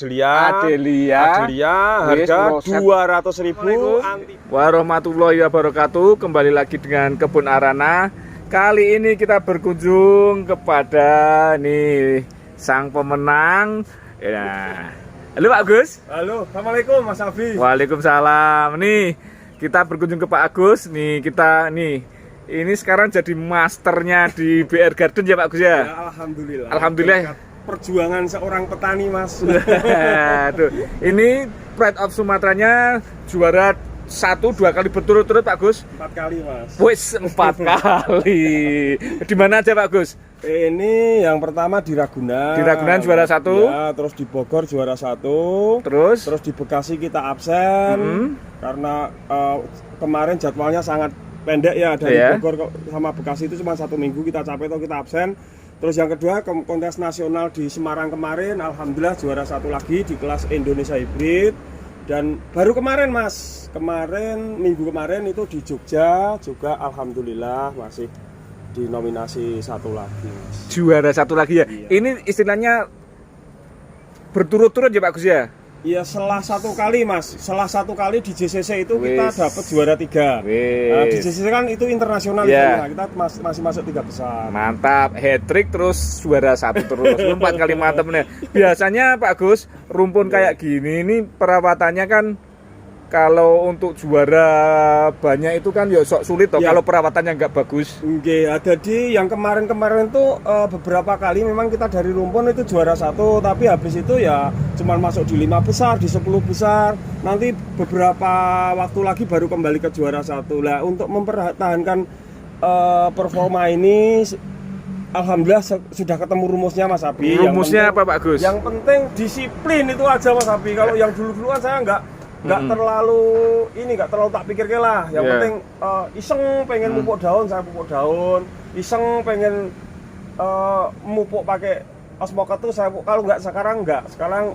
Adelia. Harga 200.000. Warahmatullahi wabarakatuh. Kembali lagi dengan Kebun Arana. Kali ini kita berkunjung kepada nih sang pemenang. Ya. Halo Pak Agus. Halo, assalamualaikum Mas Abi. Waalaikumsalam. Nih kita berkunjung ke Pak Agus. Nih kita ini sekarang jadi masternya di BR Garden ya Pak Agus ya. Ya, alhamdulillah. Alhamdulillah. Perjuangan seorang petani Mas. Tuh, ini Pride of Sumateranya juara 1-2 kali berturut-turut Pak Gus. 4 kali Mas. Wis 4 kali. Di mana aja Pak Gus? Ini yang pertama di Ragunan. Di Ragunan juara 1. Ya, terus di Bogor juara 1. Terus di Bekasi kita absen karena kemarin jadwalnya sangat pendek ya dari Bogor sama Bekasi itu cuma 1 minggu kita capek atau kita absen. Terus yang kedua kontes nasional di Semarang kemarin, alhamdulillah juara 1 lagi di kelas Indonesia Hybrid. Dan baru kemarin Mas, minggu kemarin itu di Jogja juga alhamdulillah masih dinominasi 1 lagi Mas. Juara 1 lagi ya? Iya. Ini istilahnya berturut-turut ya Pak Gus ya? Iya, setelah 1 kali Mas, setelah 1 kali di JCC itu kita dapat juara 3. Nah, di JCC kan itu internasional ya. Kita masih masuk 3 besar. Mantap, hat-trick terus juara 1 terus. 4 kali mantap nih. Biasanya Pak Gus, rumpun kayak gini ini perawatannya kan kalau untuk juara banyak itu kan ya sok sulit toh kalau perawatannya nggak bagus. Oke, jadi yang kemarin tuh beberapa kali memang kita dari rumpun itu juara 1, tapi habis itu ya cuman masuk di 5 besar, di 10 besar. Nanti beberapa waktu lagi baru kembali ke juara 1. Lah untuk mempertahankan performa ini alhamdulillah sudah ketemu rumusnya Mas Abi. Rumusnya apa Pak Gus? Yang penting disiplin itu aja Mas Abi. Kalau yang dulu-duluan saya nggak terlalu tak pikir lah. Yang penting iseng pengen pupuk daun, saya pupuk daun. Iseng pengen mupuk pakai osmoket tuh saya pupuk. Kalau sekarang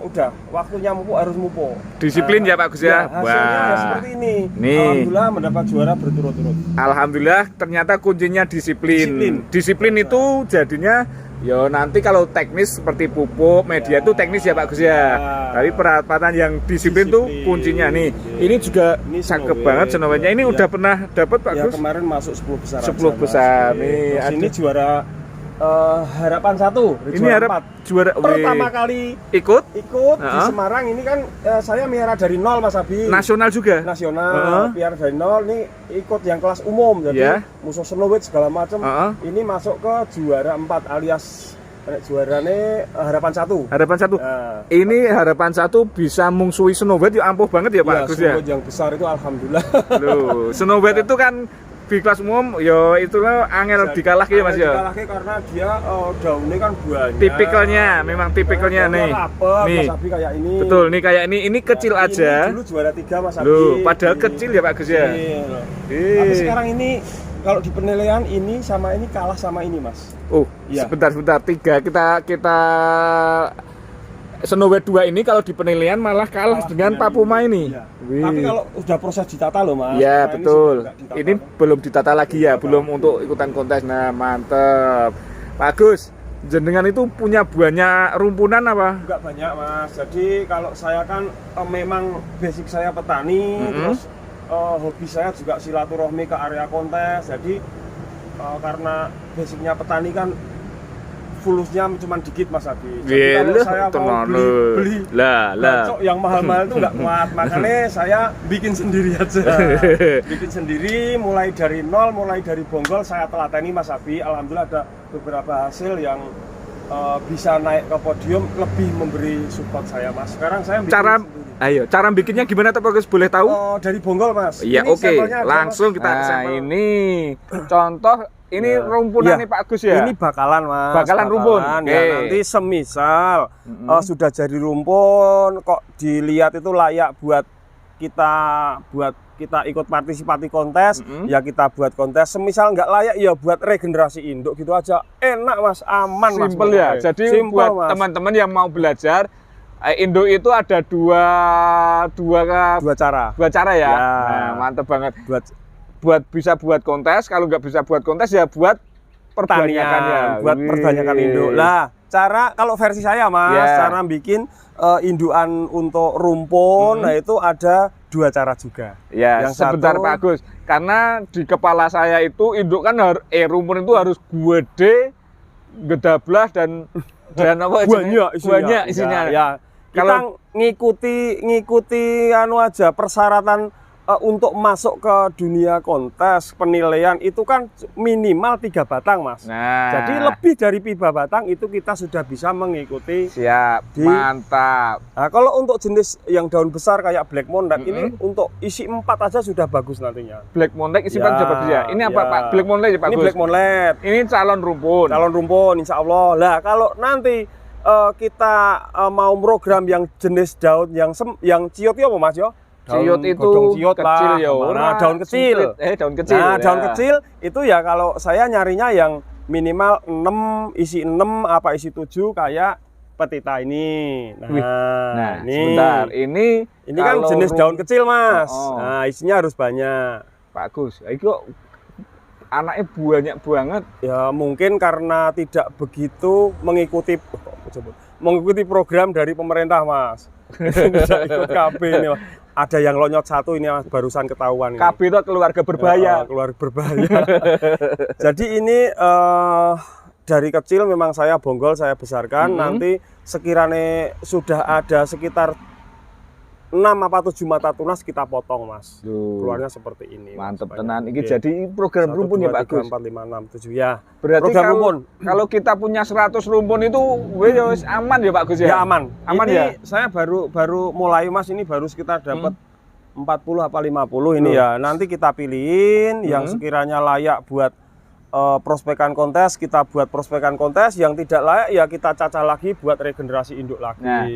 udah waktunya mupuk harus mupuk. Disiplin ya Pak Gus ya. Hasilnya seperti ini. Alhamdulillah mendapat juara berturut-turut. Alhamdulillah ternyata kuncinya disiplin. Disiplin itu jadinya ya nanti kalau teknis seperti pupuk, media itu teknis ya Pak Gus ya. Tapi perawatan yang disiplin tuh kuncinya nih. Ini juga cakep banget Snowwhite-nya. Ini udah pernah dapat Pak Gus? Ya kemarin masuk 10 besar. 10 besar nih. Ini juara harapan 1. Ini juara pertama kali ikut di Semarang. Ini kan saya miara dari nol Mas Abi. Nasional juga. Nasional, miara dari nol. Ini ikut yang kelas umum. Jadi musuh Snowwhite segala macam. Ini masuk ke juara 4 alias juaranya harapan 1. Harapan 1. Ini harapan 1 bisa mungsuhi Snowwhite ya ampuh banget ya Pak Gus ya. Snowwhite yang besar itu alhamdulillah. Loh, Snowwhite itu kan di kelas umum ya itulah angel dikalahke ya Mas ya. Dikalahke karena dia daunnya kan banyak. Tipikalnya, memang tipikalnya nih. Mas Abi kayak ini. Betul, nih kayak ini kecil aja. Ini dulu juara 3 Mas Abi. Loh, padahal kecil ya Pak Gus ya. Tapi sekarang ini kalau di penilaian ini sama ini kalah sama ini Mas. Oh, sebentar 3 kita Snowwhite 2 ini kalau di penilaian malah kalah dengan Papuma ini. Tapi kalau udah proses ditata loh Mas. Iya betul. Ini belum ditata lagi ya, belum untuk ikutan kontes. Nah mantep. Bagus. Jenengan itu punya banyak rumpunan apa? Enggak banyak Mas. Jadi kalau saya kan memang basic saya petani, terus hobi saya juga silaturahmi ke area kontes. Jadi karena basicnya petani kan fulusnya cuma dikit Mas Abi. Jadi kalau saya mau beli bacok yang mahal-mahal itu nggak kuat. Makanya saya bikin sendiri aja. Bikin sendiri mulai dari nol, mulai dari bonggol saya telateni Mas Abi. Alhamdulillah ada beberapa hasil yang bisa naik ke podium, lebih memberi support saya Mas. Sekarang saya bikin cara bikinnya gimana Pak Gus, boleh tahu? Dari bonggol Mas. Iya oke, langsung kita ini contoh. Ini rumpunan nih Pak Gus ya? Ini bakalan Mas. Bakalan rumpun. Ya, nanti semisal sudah jadi rumpun kok dilihat itu layak buat kita ikut partisipasi kontes, ya kita buat kontes. Semisal nggak layak ya buat regenerasi induk gitu aja. Enak Mas, aman Mas. Simpel ya. Jadi buat teman-teman yang mau belajar induk itu ada dua cara. Dua cara ya. Nah, mantep banget. Buat bisa buat kontes, kalau nggak bisa buat kontes ya buat perbanyakannya. buat perbanyakan induk. Lah, cara kalau versi saya Mas, cara bikin indukan untuk rumpun, nah itu ada 2 cara juga. Ya, yang sebentar Pak Agus. Karena di kepala saya itu induk kan rumpun itu harus gede, gedablas dan apa banyak isinya. Ya. Kalau ngikuti anu aja persyaratan untuk masuk ke dunia kontes penilaian itu kan minimal 3 batang Mas. Nah, jadi lebih dari 3 batang itu kita sudah bisa mengikuti. Siap, mantap. Nah, kalau untuk jenis yang daun besar kayak Black Montek ini untuk isi 4 aja sudah bagus nantinya. Black Montek isi 4 sudah bagus ya. Ini apa Pak? Black Montek ya Pak? Ini Black Montek. Ini calon rumpun. Calon rumpun insya Allah. Lah kalau nanti kita mau program yang jenis daun yang ciut apa Mas yo? Ciut itu ciut kecil ya. Nah, daun kecil. Daun kecil. Nah, daun kecil itu ya kalau saya nyarinya yang minimal 6, isi 6 apa isi 7 kayak petita ini. Nah, ini sebentar. Ini kan jenis daun kecil, Mas. Nah, isinya harus banyak. Bagus. Itu anaknya banyak banget. Ya, mungkin karena tidak begitu mengikuti program dari pemerintah, Mas. Bisa ikut KB ini, Mas. Ada yang lonyot 1 ini Mas, barusan ketahuan. KB itu keluarga berbahaya. Keluarga berbahaya. Jadi ini dari kecil memang saya bonggol, saya besarkan. Nanti sekiranya sudah ada sekitar 6 apa 7 mata tunas kita potong Mas. Keluarnya seperti ini. Mantep tenan. Ini jadi program rumpun ya Pak Agus. 4, 5, 6, 7 ya. Berarti kalau kita punya 100 rumpun itu wis aman ya Pak Agus ya? Ya aman. Aman ini ya? Saya baru mulai Mas, ini baru sekitar dapat 40 apa 50 ini ya. Nanti kita pilihin yang sekiranya layak buat prospekan kontes, kita buat prospekan kontes. Yang tidak layak ya kita cacah lagi buat regenerasi induk lagi. Nah,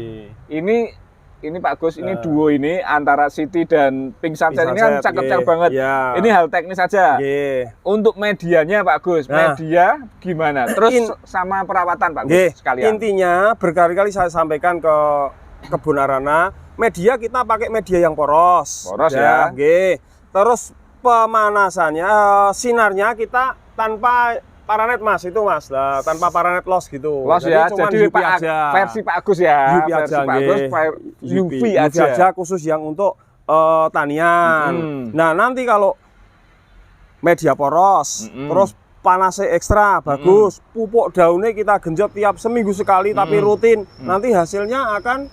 ini Pak Gus, ini duo ini antara Siti dan Pink Sunset ini kan cakep-cakep banget. Ya. Ini hal teknis saja. Untuk medianya Pak Gus, media gimana? Terus sama perawatan Pak Gus sekalian. Intinya berkali-kali saya sampaikan ke Kebun Arana, media kita pakai media yang poros. Poros ya. Terus pemanasannya, sinarnya kita tanpa paranet Mas, itu Mas, tanpa paranet loss gitu. Loss ya, jadi versi Pak Agus ya. Versi Pak Agus, UV aja khusus yang untuk tanian. Nah nanti kalau media poros, terus panasnya ekstra, bagus. Pupuk daunnya kita genjot tiap seminggu sekali tapi rutin. Nanti hasilnya akan,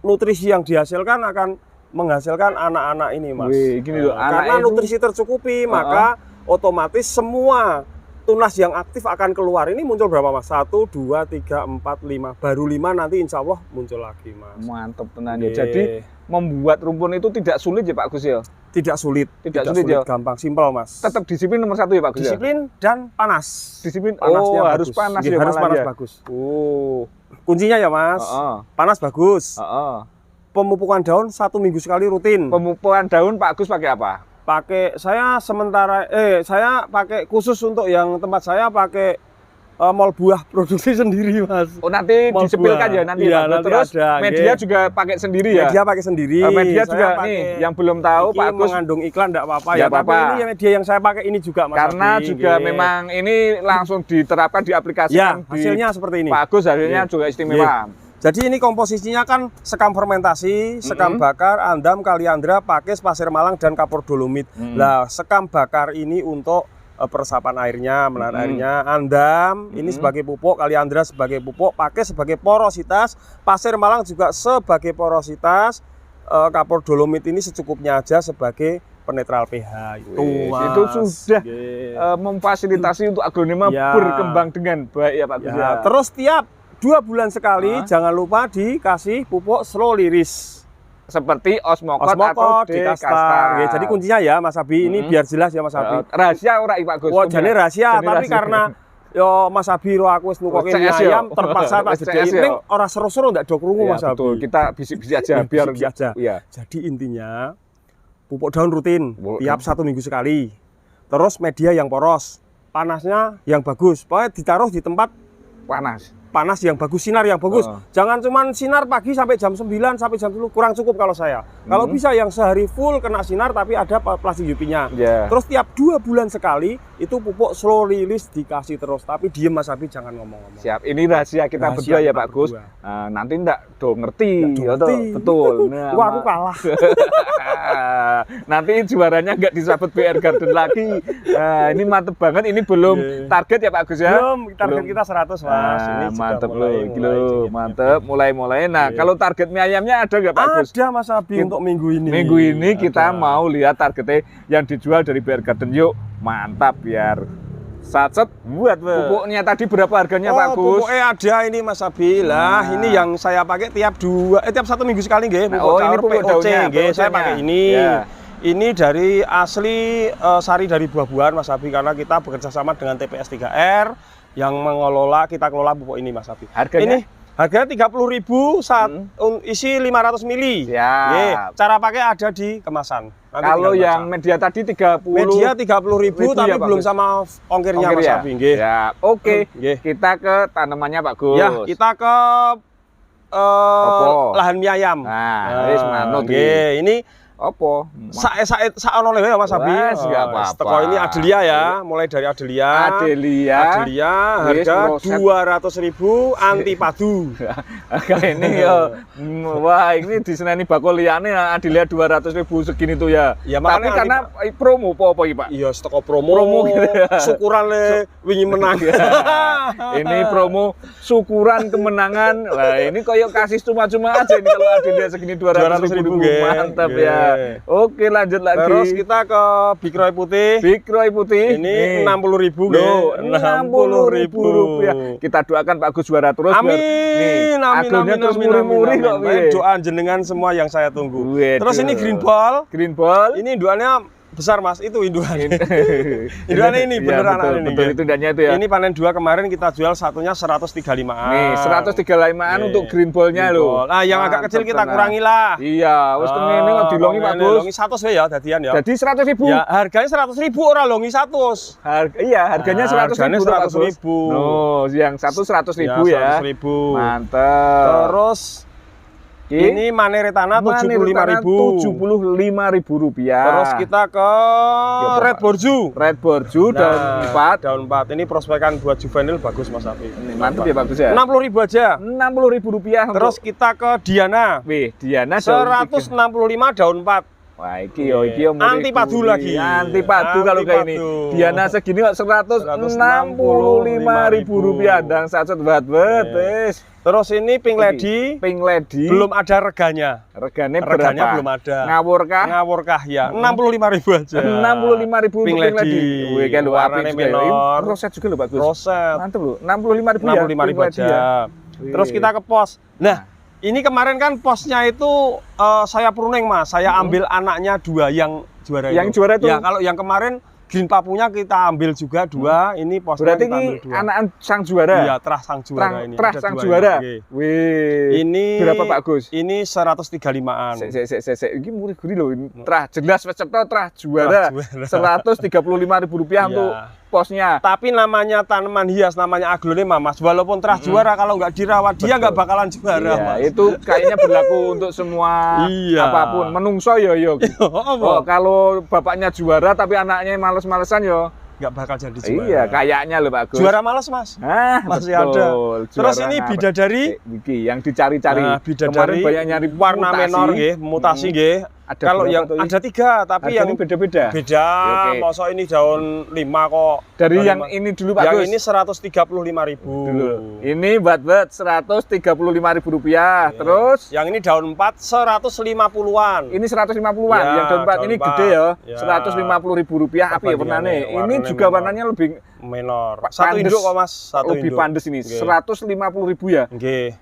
nutrisi yang dihasilkan akan menghasilkan anak-anak ini Mas. Gini loh, karena nutrisi tercukupi, maka otomatis semua tunas yang aktif akan keluar. Ini muncul berapa Mas? 1, 2, 3, 4, 5. Baru 5 nanti insya Allah muncul lagi Mas. Mantap tenan ya. Jadi membuat rumpun itu tidak sulit ya Pak Gus ya? Tidak sulit ya. Gampang, simpel Mas. Tetap disiplin nomor 1 ya Pak Gus ya? Disiplin dan panas. Disiplin, panasnya harus panas ya? Harus panas bagus. Kuncinya ya Mas, panas bagus. Pemupukan daun 1 minggu sekali rutin. Pemupukan daun Pak Gus pakai apa? Saya pakai khusus untuk yang tempat saya pakai mall buah produksi sendiri Mas. Oh nanti disepilkan ya nanti. Iya, nanti terus ada, media juga pakai sendiri ya? Media pakai sendiri. Media juga nih yang belum tahu Pak Agus mengandung iklan enggak apa-apa ya. Tapi ini media yang saya pakai ini juga Mas. Karena juga memang ini langsung diterapkan di aplikasi. Ya, hasilnya seperti ini. Pak Agus hasilnya juga istimewa. Jadi ini komposisinya kan sekam fermentasi, sekam bakar, andam, kaliandra, pakis, pasir malang, dan kapur dolomit. Nah, sekam bakar ini untuk peresapan airnya, menahan airnya, andam ini sebagai pupuk, kaliandra sebagai pupuk, pakis sebagai porositas, pasir malang juga sebagai porositas, kapur dolomit ini secukupnya aja sebagai penetral pH. Itu sudah memfasilitasi untuk agronomi berkembang dengan baik ya Pak Gus. Terus tiap 2 bulan sekali jangan lupa dikasih pupuk slow liris seperti Osmokot atau Dekastar. Jadi kuncinya ya Mas Abi, ini biar jelas ya Mas Abi. Rahasia ora Pak Gus. Jadi rahasia, tapi karena yo Mas Abi ro aku wis nukoke ayam terpaksa tak jedheki. Ning ora seru-seru ndak dok krungu Mas Abi. Betul, kita bisik-bisik aja biar aja. Jadi intinya pupuk daun rutin tiap 1 minggu sekali. Terus media yang poros, panasnya yang bagus. Pokoknya ditaruh di tempat panas yang bagus, sinar yang bagus. Jangan cuman sinar pagi sampai jam 9 sampai jam 10, kurang cukup kalau saya. Kalau bisa yang sehari full kena sinar tapi ada plastik UV-nya. Terus tiap 2 bulan sekali itu pupuk slow release dikasih terus, tapi diem Mas Abi, jangan ngomong-ngomong. Siap, ini rahasia kita berdua ya Pak Gus. Nanti enggak ngerti. Betul. Nah, wah, aku kalah. Nanti juaranya enggak disabet BR Garden lagi. Ini mantep banget, ini belum target ya Pak Gus ya? Belum, target kita 100 Mas. Ini mantep loh, mantep, mulai. Nah, kalau target mie ayamnya ada nggak Pak Gus? Ada Mas Abi untuk minggu ini. Minggu ini kita mau lihat targetnya yang dijual dari BR Garden. Yuk, mantap biar satset buat pupuknya tadi berapa harganya Pak Gus? Pupuknya ada ini Mas Abi lah. Ini yang saya pakai tiap 1 minggu sekali nggih. Pupuk ini pupuk POC nggih. Saya pakai ini. Ini dari asli sari dari buah-buahan Mas Abi, karena kita bekerja sama dengan TPS 3R yang kita kelola pupuk ini Mas Abi. Harganya? Ini harganya 30.000 saat isi 500 mili. Cara pakai ada di kemasan. Nanti kalau yang media tadi 30. Media 30.000 tapi belum sama ongkirnya Mas Abi. Oke. Kita ke tanamannya Pak Gus. Ya, kita ke lahan mie ayam. Nah, wis manut ini apa? Saono lewe ya Mas Abi. Teko ini Adelia ya, mulai dari Adelia harga 200.000 anti padu. Ini ya, wah ini diseneni bakul liyane Adelia 200.000 segini tuh ya. Tapi karena promo apa Pak? Iya, teko promo gitu. Syukuran le wingi menang. Ini promo syukuran kemenangan. Wah, ini koyo kasih cuma-cuma aja ini kalau Adelia segini 200.000. Mantap ya. Oke, lanjut lagi. Terus kita ke Big Roy putih. Ini 60.000 loh. 60.000 rupiah. Kita doakan Pak Gus juara terus. Amin. Terus muri-muri kok. Doa jenengan semua yang saya tunggu. Terus ini green ball. Ini induannya besar Mas, itu induannya. Induannya ini beneran ini. Betul itu induannya itu ya. Ini panen 2 kemarin kita jual satunya 135-an. Nih, 135-an untuk green ball-nya loh. Nah, yang agak kecil kita kurangi lah. Iya, wis kene kok dilongi Pak Gus. Longi 100 ya dadian ya. Jadi 100.000. Ya, harganya 100.000 ora longi 100. Iya, harganya 100.000. Oh, yang satu 100.000 ya. 100.000. Mantap. Terus ini Maneretana 75.000 rupiah. Terus kita ke Red Borju daun 4. Ini prospekan buat juvenil bagus Mas Abi. Mantap ya bagus ya. 60.000 aja. 60.000 rupiah. Terus kita ke Diana. Diana 165 daun 4. Wah, iki yo anti padu lagi. Anti padu kalau kayak ini. Diana segini kok 165.000 rupiah dan satset buat wis. Terus ini Pink Lady belum ada reganya. Reganya berapa? Belum ada. Ngawurkah ya. 65.000 aja. 65.000 Pink Lady. Wih, kan warnanya menor. Roset juga loh bagus. Roset. Mantap loh. 65.000 ya. 65.000 aja. Terus kita ke pos. Nah, ini kemarin kan posnya itu saya pruning Mas. Saya ambil anaknya 2 yang juara itu. Yang juara itu? Ya, kalau yang kemarin Green Papunya kita ambil juga 2, ini posnya berarti kita ambil 2. anak sang juara? Iya, terah sang juara ini. Terah sang juara? Wih. Ini berapa Pak Gus? Ini 135-an. Ini murah-gurih loh. Terah jelas terah juara. 135.000 rupiah untuk posnya. Tapi namanya tanaman hias, namanya aglonema Mas. Walaupun terah juara, kalau nggak dirawat dia nggak bakalan juara Mas. Itu kayaknya berlaku untuk semua apapun. Menungso yo. Kalau bapaknya juara tapi anaknya males-malesan yo nggak bakal jadi juara. Iya, kayaknya loh Pak Gus. Juara males Mas. Masih ada. Terus ini bidadari yang dicari-cari. Bidadari banyak nyari warna menor nggih, mutasi nggih. Kalau yang ada 3 tapi yang beda-beda. Masa ini daun 5 kok. Dari yang ini dulu Pak Gus. Yang ini 135.000 dulu. Ini buat 135.000 rupiah. Terus yang ini daun 4 150-an. Ini 150-an. Yang daun 4 ini gede ya. 150.000 rupiah. Api ya warnanya. Ini juga warnanya lebih menor. Satu induk kok Mas. Lebih pandes ini. 150.000 ya.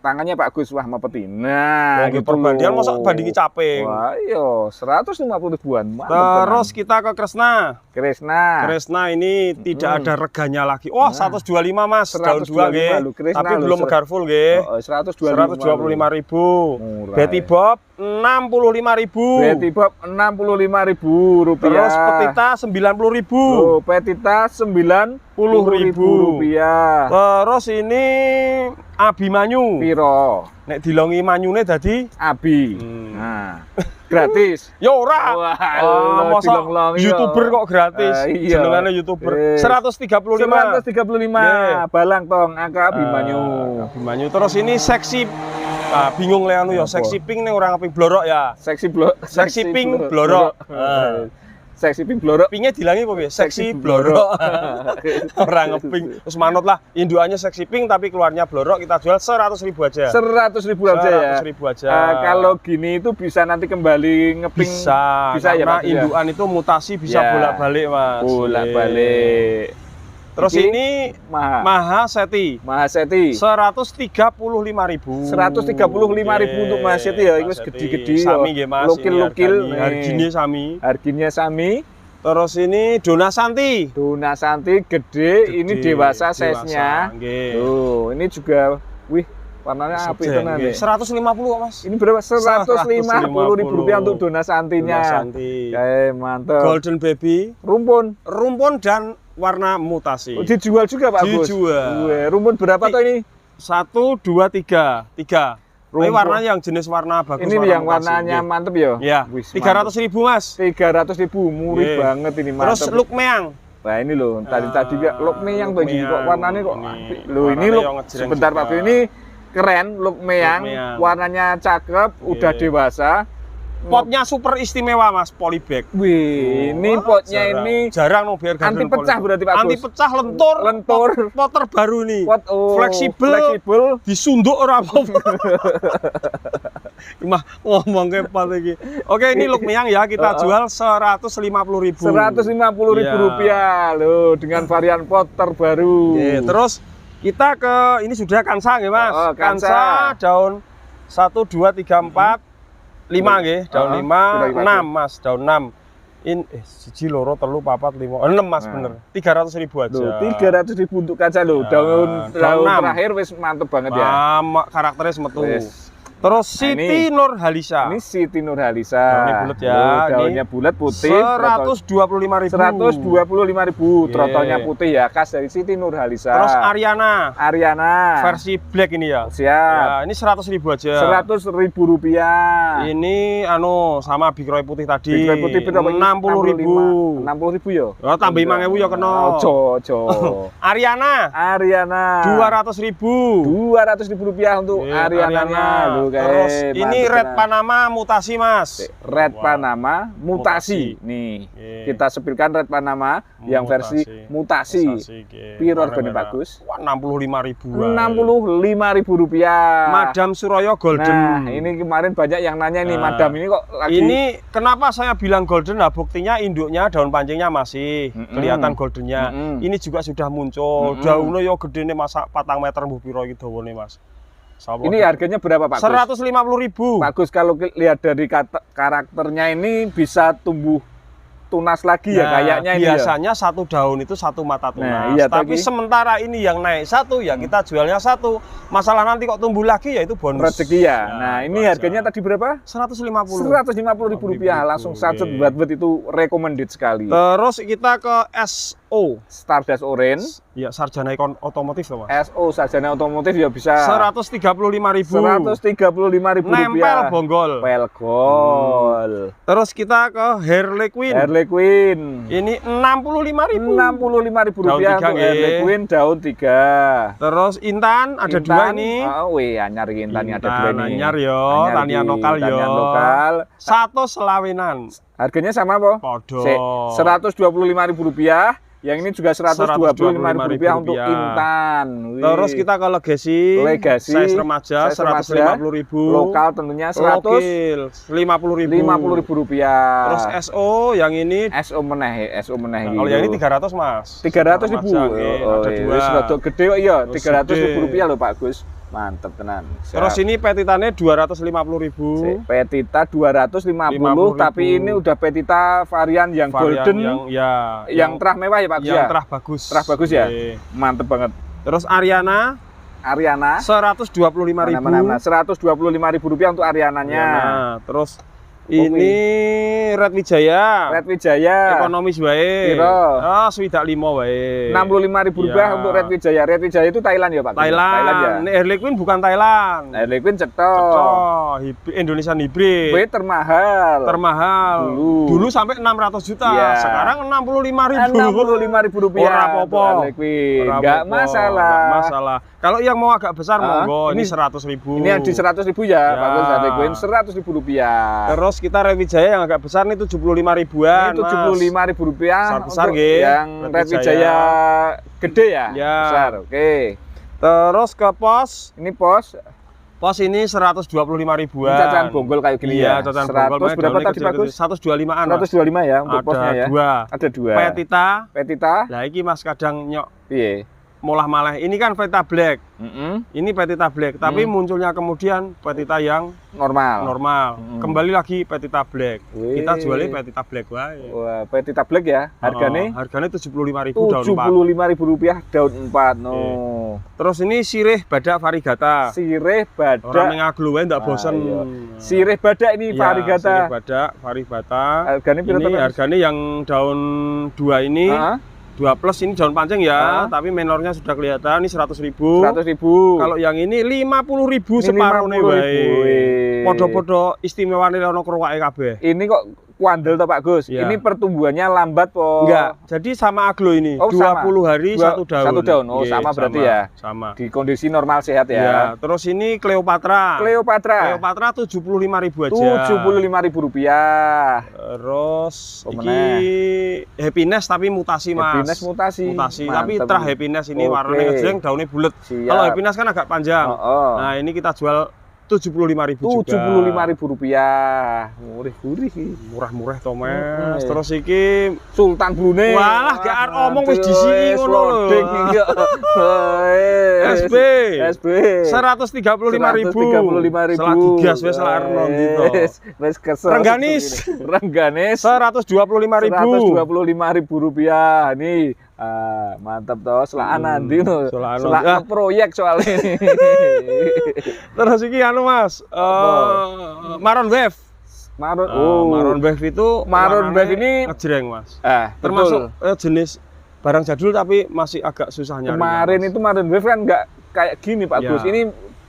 Tangannya Pak Gus wah mepeti. Nah, perbandingan masa bandingi caping. Wah, iya. 150.000-an. Terus kita ke Kresna. Kresna ini tidak ada reganya lagi. Wah, 125 Mas, daun 2 nggih. Tapi belum megar full nggih. 125.000. Betty Bob 65.000. Betty Bob 65.000 rupiah. Terus Petita 90.000. Petita 90.000 rupiah. Terus ini Abimanyu. Piro? Nek dilongi manyune dadi Abi. Nah, gratis. Ya ora. Wah, masa dilong-longi YouTuber kok gratis. iya. Jenengane YouTuber. 135. 135. Balang tong angka Abimanyu. Abimanyu. Terus ini seksi bingung le anu ya, seksi pink ning ora ngeping blorok ya. Seksi pink blorok. Seksi pink blorok. Pinknya dilangi apa ya? Seksi blorok. Orang ngeping. Terus manut lah, indukannya seksi pink tapi keluarnya blorok, kita jual 100.000 aja. 100.000 aja ya. 100.000 aja. Kalau gini itu bisa nanti kembali ngeping. Bisa ya, karena indukan itu mutasi bisa bolak-balik, Mas. Bolak-balik. Terus ini Mahaseti. 135.000. 135.000 untuk Mahaseti ya, itu gede-gede. Sami nggih, Mas. Lukil-lukil. Harganya sami. Terus ini Dona Santi gede, ini dewasa size-nya. Tuh, ini juga warnanya apik tenan nih. 150 kok, Mas. Ini berapa? 150.000 rupiah untuk Dona Santinya. Mantap. Golden Baby. Rumpun dan warna mutasi. Dijual juga, Pak Bos? Dijual. Rumpun berapa toh ini? 1, 2, 3. Ini warnanya yang jenis warna bagus. Ini yang warnanya mantep ya? Iya. 300.000, Mas. 300.000, murah banget ini, mantep. Terus Luk Meang. Nah ini loh, tadi juga Luk Meang tuh gini kok warnanya kok apik. Loh ini Luk, sebentar Pak Bos, ini keren Luk Meang, warnanya cakep, udah dewasa. Potnya super istimewa, Mas, polybag. Wih, ini potnya ini jarang no biar anti pecah berarti Pak Bos. Anti pecah, lentur. Pot terbaru nih. Pot fleksibel, disunduk ora apa-apa. Mah ngomong ke pot iki. Oke, ini Luk Meang ya, kita jual 150.000. 150.000 rupiah loh, dengan varian pot terbaru. Terus kita ke ini sudah Kansa nggih, Mas. Kansa daun 1, 2, 3, 4. 5 nggih, daun 5, 6 Mas, daun 6. Siji loro telu papat 5, 6 Mas, bener. 300.000 aja. 300.000 untuk kaca loh. Daun terakhir wis mantep banget ya. Karakternya metu. Terus Siti Nurhalisa. Ini Siti Nurhalisa. Daunnya bulat ya. Daunnya bulat putih. 125.000. 125.000. Trotolnya putih ya, khas dari Siti Nurhalisa. Terus Ariana. Versi black ini ya. Siap. Ya, ini 100.000 aja. 100.000 rupiah. Ini sama Big Roy putih tadi. Big Roy putih 60.000. 60.000 ya. Ya tambah 5.000 ya kena. Ojo. Ariana. 200.000. 200.000 rupiah untuk Ariananya. Terus ini Red Panama mutasi, Mas. Red Panama mutasi. Nih, kita sepilkan Red Panama yang versi mutasi. Piro regane bagus? 65.000. 65.000 rupiah. Madam Suroyo Golden. Nah, ini kemarin banyak yang nanya nih, Madam ini kok lagi. Ini kenapa saya bilang golden? Nah, buktinya induknya daun pancingnya masih kelihatan goldennya. Ini juga sudah muncul. Daunnya yo gedene masa 4 meter mbuh piro iki dawane, Mas. Ini harganya berapa Pak? 150.000. Bagus, kalau lihat dari karakternya ini bisa tumbuh tunas lagi ya kayaknya ini. Biasanya satu daun itu satu mata tunas. Tapi sementara ini yang naik satu ya kita jualnya satu. Masalah nanti kok tumbuh lagi ya itu bonus. Rezeki ya. Nah, ini harganya tadi berapa? 150.000 rupiah. Langsung sacet buat itu recommended sekali. Terus kita ke SO Stardust Orange. Ya, sarjana otomotif ya, Mas. SO sarjana otomotif ya bisa 135.000. 135.000 rupiah. Nempel bonggol. Terus kita ke Harley Quinn. Ini 65.000. 65.000 rupiah untuk Harley Quinn daun 3. Terus Intan ada 2 ini. Anyar Intan ada 2 ini. Anyar yo, tanian lokal yo. Satu selawinan. Harganya sama apa? Podo. 125.000 rupiah. Yang ini juga 125.000 rupiah untuk Intan. Terus kita ke Legacy. Size remaja 150.000. Lokal tentunya 150.000 rupiah. Terus SO yang ini SO meneh. Kalau yang ini 300, Mas. 300.000. Ada 2. Sudah gede kok iya. 300.000 rupiah loh Pak Gus. Mantep tenan. Terus ini petitannya 250.000. Petita 250, tapi ini udah petita varian yang golden yang terah mewah ya Pak Gus. Yang terah bagus. Terah bagus ya. Mantep banget. Terus Ariana 125.000. 125.000 rupiah untuk Ariananya. Terus Ini Red Wijaya. Red Wijaya. Ekonomis wae. Piro? Ah, swidak 5 wae. Rp65.000 Ya. untuk Red Wijaya. Red Wijaya itu Thailand ya, Pak? Thailand. ya. Ini Harley Quinn bukan Thailand. Harley Quinn cetok. Cetok. Indonesian hybrid. Wih, termahal. Termahal. Dulu sampai 600 juta. Ya. Sekarang 65.000. Rp65.000. Ora apa-apa. Harley Quinn. Ora Nggak apa-apa. masalah. Nggak masalah. Kalau yang mau agak besar monggo, ini ini 100.000. Ini yang di 100.000 ya, Ya. bagus. Harley Quinn Rp100.000. Terus kita Red Wijaya yang agak besar nih 75.000-an. Ini Rp75.000 Besar, untuk nggih. yang Red Wijaya gede ya? Ya. Besar, oke. Terus ke pos. Ini pos Pos ini 125.000-an. cacahan bonggol kayak gini Iya, ya. cacahan 100 bonggol. berapa tadi bagus? 125-an. 125 ya untuk posnya ya. Ada dua. Ada 2. Petita. Petita. Lah iki Mas kadang nyok Piye? molah maleh. Ini kan Petita Black. Mm-mm. Ini Petita Black, tapi munculnya kemudian Petita yang Normal. normal. Kembali lagi Petita Black. Wih. Kita jualnya Petita Black wae. Wah, Petita Black ya. Harganya Harganya 75.000 daun 4. Rp75.000 daun 4. No. Terus ini sirih badak varigata. Sirih Orang badak. mengaglu wae ndak bosen. iya. Sirih badak ini Iya, varigata. sirih badak varigata. Harganya piro Ini to, Mas? harganya yang daun 2 ini. Heeh. 2 plus ini daun pancing ya, tapi menornya sudah kelihatan ini 100.000. 100.000. Kalau yang ini 50.000 separuhnya 50.000. wae. Podo-podo istimewane ono krowake kabeh. Ini kok kuandel toh Pak Gus? Iya. Ini pertumbuhannya lambat po? Enggak, jadi sama aglo ini. Oh, 20 hari satu daun. Satu daun. Oh, Nggih, sama berarti ya. Sama. Di kondisi normal sehat Ya, ya. terus ini Cleopatra. Cleopatra. Cleopatra 75.000 aja. Rp75.000. Terus Oh, iki happiness tapi mutasi Mas. Happiness mutasi. Tapi Mantep. terah happiness ini Oke. warnanya ngejreng, daunnya bulat. Siap. Kalau happiness kan agak panjang. Oh, oh. Nah, ini kita jual 75.000 juga. Rp75.000. Murih-murih. Murah-murah to, Mas. Mm-mm. Terus iki Sultan Brunei. Walah, gak arep omong wis disiki ngono lho. Loading iya. SB. SB. 135.000. Salah digas wis lah arep nondi to. Wis kesel. Rengganis. Rengganis. 125.000. Rp125.000 nih. Ah, mantap toh, selaan nanti no. selaan Selaan nanti. proyek soalnya ini. Terus iki anu Mas, Maroon Wave. Maroon. Maroon Wave itu Maroon warnanya Wave ini ngejreng Mas. Termasuk Termasuk jenis barang jadul tapi masih agak susah nyari. kemarin itu Maroon Wave kan nggak kayak gini Pak Ya. Gus. Ini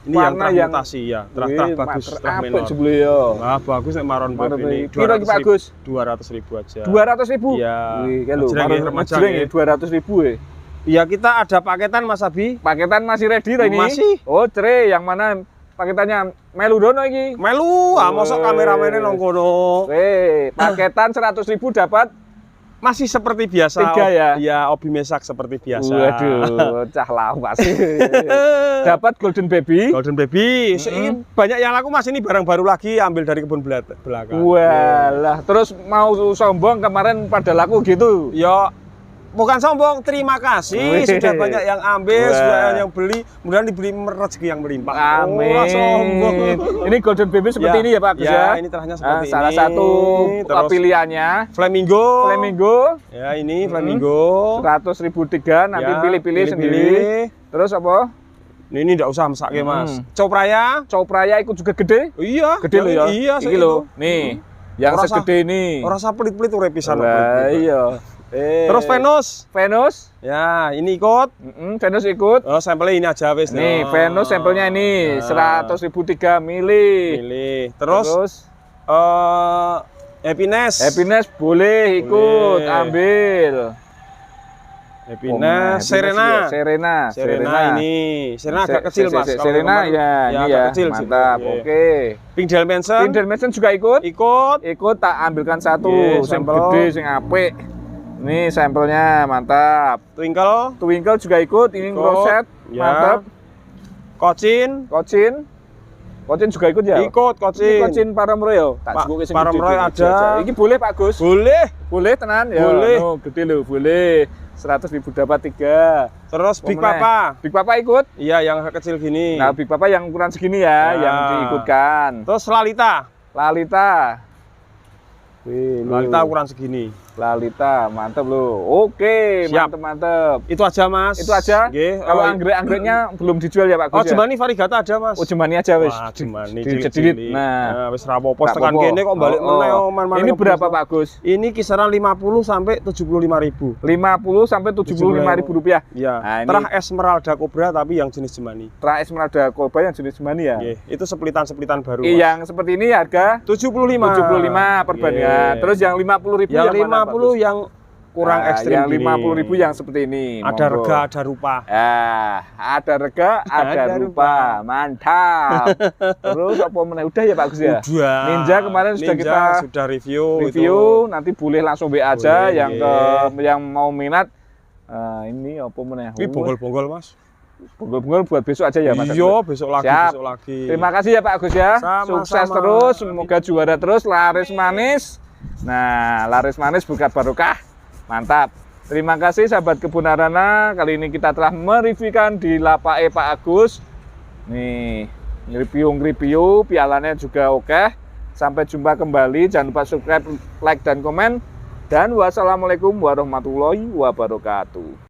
yang warna termutasi ya, terah bagus, terah apa menor. sebelum yo. Nah, bagus nek Maroon Wave Maroon ini. Wave. Piro iki Pak Gus? 200.000 aja. 200.000. Iya. Wih, kan lho, Ngejreng ya, Maroon remaja ngejreng ya. ya 200.000 ya. Iya, kita ada paketan Mas Abi. Paketan masih ready ta ini? Masih. Oh, cere, yang mana paketannya melu dono iki? Melu, mosok kameramennya nang kono. Paketan 100.000 dapat Masih seperti biasa. 3 ya? Iya, Obi Mesak seperti biasa. Waduh, cah lawas. Dapat Golden Baby. Golden Baby. Ini banyak yang laku Mas, ini barang baru lagi ambil dari kebun belakang. Walah, terus mau sombong kemarin pada laku gitu. Ya, bukan sombong, terima kasih Wih. sudah banyak yang ambil, Wah. sudah yang beli, kemudian diberi rezeki yang melimpah. Amin. Oh, sombong. Ini Golden Baby seperti ini ya Pak Gus ya? ini terahnya seperti Salah ini. satu Terus pilihannya Flamingo. Flamingo. Ya, ini Flamingo. 100.000 3 nanti Ya, pilih-pilih sendiri. pilih-pilih. Terus apa? Ini enggak usah mesake Mas. Copraya. Copraya ikut juga gede. Iya, Gede loh ya. Iya, Iki loh. Nih, yang Ora segede ini. Ora usah pelit-pelit urip pisan. Lah pelit-pelit. iya. Terus Venus. Venus. Ya, ini ikut. Venus ikut. Oh, sampelnya ini aja wis. Nih, no. Venus sampelnya ini Nah. 100.000 3 mili. Pilih. Terus Happiness. Happiness boleh ikut, Boleh. ambil. Happiness. Serena. Serena. Serena ini. Serena agak kecil Mas. Kalau Serena kemarin- ya, ini agak ya. kecil sih. Mantap. Iya. Oke. Pink Dalmatian. Pink Dalmatian juga ikut. Ikut. Ikut tak ambilkan satu, Iya, sing sampel. gede, sing apik. Nih sampelnya, mantap. Twinkle. Twinkle juga ikut, ini Ikut. Rosette, Ya. mantap. Kocin. Kocin juga ikut ya? Ikut Ini Kocin. Kocin Paramroyo. Tak Pak, cukup sing Paramroyo gede-gede ada. aja. Iki boleh Pak Gus? Boleh. Boleh tenan ya. Boleh. No, gede loh, boleh. 100.000 dapat 3. Terus Big Pemenang. Papa. Big Papa ikut? Iya, yang kecil gini. Nah, Big Papa yang ukuran segini ya, Ya. yang diikutkan. Terus Lalita. Lalita. Wih, Lalita ukuran segini. Lalita, mantep loh. Oke, Siap. mantep. Itu aja Mas. Itu aja. Nggih, Kalau anggrek-anggreknya belum dijual ya Pak Gus Oh, ya? Jemani variegata ada Mas. Oh, Jemani aja wis. Wah, Jemani Dijedit. cilik-cilik. Nah, wis rapopo nggak tekan apa-apa. kene kok balik meneh Ini berapa Pak Gus? Ini kisaran 50 sampai 75.000. 50 sampai 75.000 rupiah. Iya. Nah, ini Terah Esmeralda Cobra tapi yang jenis Jemani. Terah Esmeralda Cobra yang jenis Jemani ya? Nggih, itu seplitan-seplitan baru. Yang seperti ini harga 75. 75 perbandingan. Nggih. Terus yang 50.000 Yang mana, Pak 50 Gus? yang kurang Nah, ekstrim. yang gini. 50.000 yang seperti ini. Ada monggo. rega, ada rupa. Ada rega, ada Ada rupa. rupa. Mantap. Terus apa meneh? Udah ya Pak Gus ya? Udah. Ninja kemarin sudah kita sudah review. review, nanti boleh langsung WA aja Boleh. yang mau minat. Ini apa meneh? Ini bonggol-bonggol Mas. Bonggol-bonggol buat besok aja ya Mas. Iya, besok lagi, Siap. besok lagi. Terima kasih ya Pak Agus ya. Sama-sama. Sukses terus, semoga juara terus, laris manis. Nah, laris manis buka barokah. Mantap. Terima kasih sahabat Kebun Arana. Kali ini kita telah mereviewkan di lapake Pak Agus. Nih, review, pialanya juga oke. Sampai jumpa kembali. Jangan lupa subscribe, like dan komen. Dan wassalamualaikum warahmatullahi wabarakatuh.